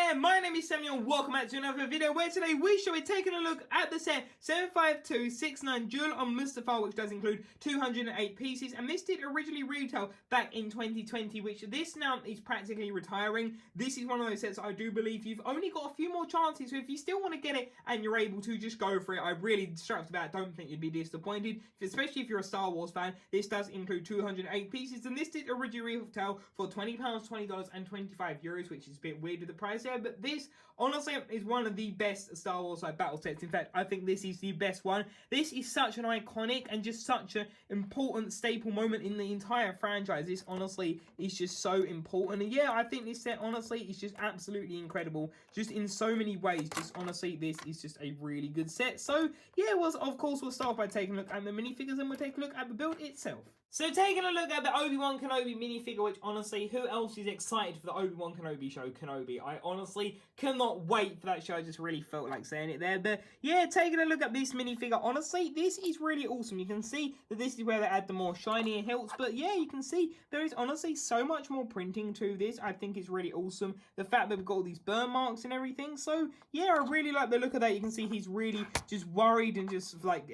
there, my name is Samuel and welcome back to another video where today we shall be taking a look at the set 75269 Duel on Mustafar, which does include 208 pieces, and this did originally retail back in 2020, which this now is practically retiring. This is one of those sets I do believe you've only got a few more chances, so if you still want to get it and you're able to, just go for it. I really, straight off the bat, don't think you'd be disappointed, especially if you're a Star Wars fan. This does include 208 pieces, and this did originally retail for £20, $20 and €25, which is a bit weird with the price there, but this honestly is one of the best Star Wars battle sets. In fact, I think this is the best one. This is such an iconic and just such an important staple moment in the entire franchise. This honestly is just so important, and yeah, I think this set honestly is just absolutely incredible, just in so many ways. Just honestly, this is just a really good set. So yeah, of course we'll start by taking a look at the minifigures, and we'll take a look at the build itself. So taking a look at the ObiWan Kenobi minifigure, which honestly, who else is excited for the ObiWan Kenobi show, Kenobi? I honestly cannot wait for that show. I just really felt like saying it there. But yeah, taking a look at this minifigure, honestly, this is really awesome. You can see that this is where they add the more shinier hilts. But yeah, you can see there is honestly so much more printing to this. I think it's really awesome. The fact that we've got all these burn marks and everything. So yeah, I really like the look of that. You can see he's really just worried and just like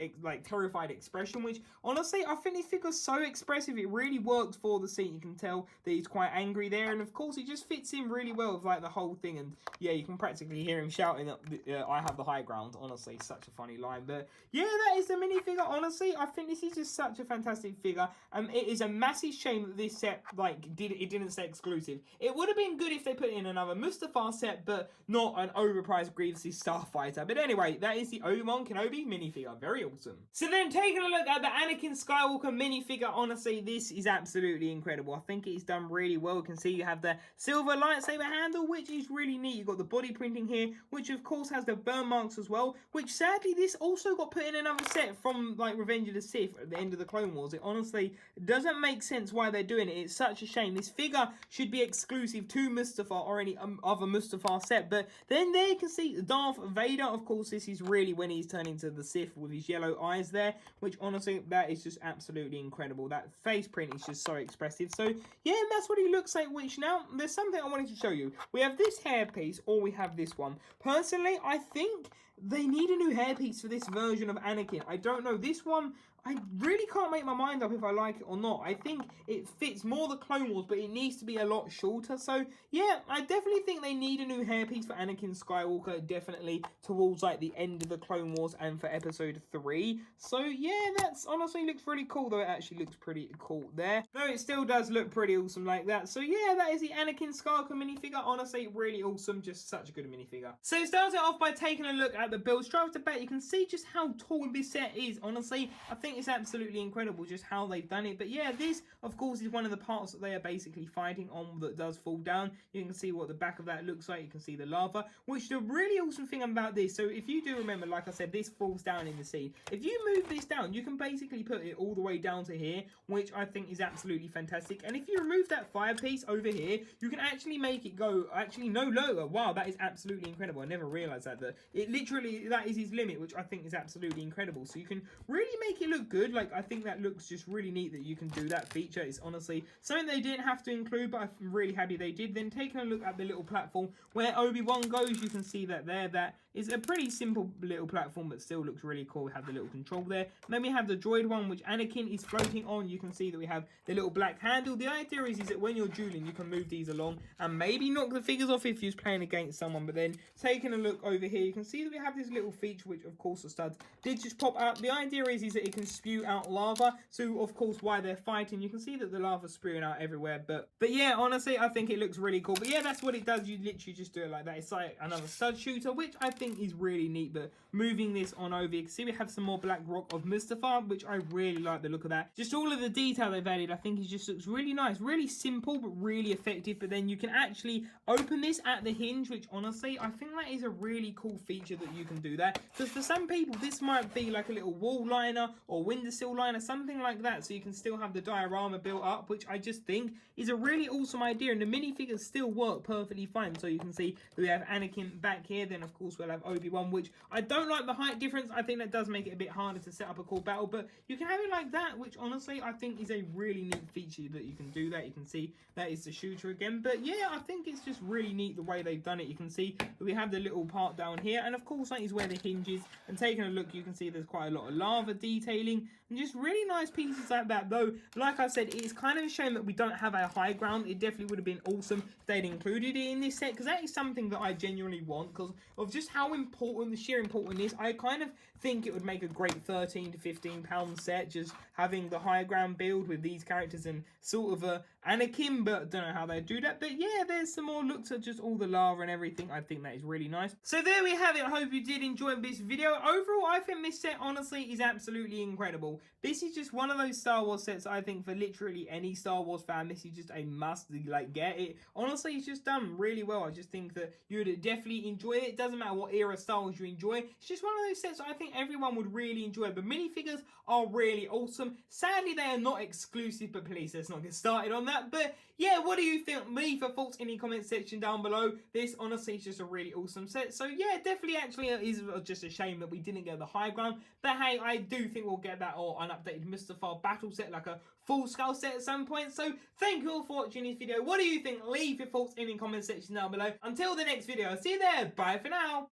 terrified expression, which honestly, I think this figure's so expressive. It really works for the scene. You can tell that he's quite angry there, and of course it just fits in really well with like the whole thing. And yeah, you can practically hear him shouting that I have the high ground. Honestly, such a funny line. But yeah, that is the minifigure. Honestly, I think this is just such a fantastic figure. It is a massive shame that this set didn't say exclusive. It would have been good if they put in another Mustafar set, but not an overpriced Grievous's Starfighter. But anyway, that is the ObiWan Kenobi minifigure. Very awesome. So then taking a look at the Anakin Skywalker minifigure, honestly, this is absolutely incredible. I think it's done really well. You can see you have the silver lightsaber handle, which is really neat. You've got the body printing here, which of course has the burn marks as well, which sadly this also got put in another set from like Revenge of the Sith at the end of the Clone Wars. It honestly doesn't make sense why they're doing it. It's such a shame. This figure should be exclusive to Mustafar or any other Mustafar set. But then there you can see Darth Vader. Of course, this is really when he's turning into the Sith with his yellow eyes there, which honestly, that is just absolutely incredible. That face print is just so expressive. So yeah, that's what he looks like. Which now, there's something I wanted to show you. We have this hairpiece, or we have this one. Personally, I think they need a new hairpiece for this version of Anakin. I don't know. This one, I really can't make my mind up if I like it or not. I think it fits more the Clone Wars, but it needs to be a lot shorter. So yeah, I definitely think they need a new hairpiece for Anakin Skywalker, definitely towards like the end of the Clone Wars and for episode 3. So yeah, that's honestly looks really cool, though it actually looks pretty cool there. Though it still does look pretty awesome like that. So yeah, that is the Anakin Skywalker minifigure. Honestly, really awesome. Just such a good minifigure. So starting off by taking a look at the build. Straight off the bat, you can see just how tall this set is. Honestly, I think it's absolutely incredible just how they've done it. But yeah, this of course is one of the parts that they are basically fighting on that does fall down. You can see what the back of that looks like. You can see the lava, which the really awesome thing about this, so if you do remember, like I said, this falls down in the scene. If you move this down, you can basically put it all the way down to here, which I think is absolutely fantastic. And if you remove that fire piece over here, you can actually make it go actually no lower. Wow, that is absolutely incredible. I never realized that it literally, that is his limit, which I think is absolutely incredible. So you can really make it look good. Like, I think that looks just really neat that you can do that feature. It's honestly something they didn't have to include, but I'm really happy they did. Then taking a look at the little platform where Obi-Wan goes, you can see that there, that is a pretty simple little platform, but still looks really cool. We have the little control there. And then we have the droid one, which Anakin is floating on. You can see that we have the little black handle. The idea is that when you're dueling, you can move these along and maybe knock the figures off if you're playing against someone. But then taking a look over here, you can see that we have this little feature, which of course the studs did just pop out. The idea is that it can spew out lava. So of course, while they're fighting, you can see that the lava's spewing out everywhere. But yeah, honestly, I think it looks really cool. But yeah, that's what it does. You literally just do it like that. It's like another stud shooter, which I think is really neat. But moving this on over, you can see we have some more black rock of Mustafar, which I really like the look of that. Just all of the detail they've added, I think it just looks really nice. Really simple, but really effective. But then you can actually open this at the hinge, which honestly, I think that is a really cool feature that you can do that. Because for some people, this might be like a little wall liner or windowsill line or something like that, so you can still have the diorama built up, which I just think is a really awesome idea. And the minifigures still work perfectly fine. So you can see that we have Anakin back here. Then of course we'll have Obi-Wan, which I don't like the height difference. I think that does make it a bit harder to set up a cool battle, but you can have it like that, which honestly I think is a really neat feature that you can do that. You can see that is the shooter again, but yeah, I think it's just really neat the way they've done it. You can see that we have the little part down here, and of course that is where the hinge is. And taking a look, you can see there's quite a lot of lava detailing and just really nice pieces like that. Though, like I said, it's kind of a shame that we don't have a high ground. It definitely would have been awesome if they'd included it in this set, because that is something that I genuinely want, because of just how important, the sheer importance is. I kind of think it would make a great £13 to £15 set, just having the high ground build with these characters and sort of a Anakin, but I don't know how they do that. But yeah, there's some more looks at just all the lava and everything. I think that is really nice. So there we have it. I hope you did enjoy this video. Overall, I think this set honestly is absolutely incredible. This is just one of those Star Wars sets I think for literally any Star Wars fan, this is just a must, like, get it. Honestly, it's just done really well. I just think that you would definitely enjoy it. It doesn't matter what era Star Wars you enjoy. It's just one of those sets I think everyone would really enjoy. The minifigures are really awesome. Sadly, they are not exclusive, but please, let's not get started on that. But yeah, what do you think? Leave your thoughts in the comment section down below. This honestly is just a really awesome set. So yeah, definitely actually is just a shame that we didn't get the high ground. But hey, I do think we'll get that or an updated Mustafar battle set, like a full scale set at some point. So thank you all for watching this video. What do you think? Leave your thoughts in the comment section down below. Until the next video, see you there. Bye for now.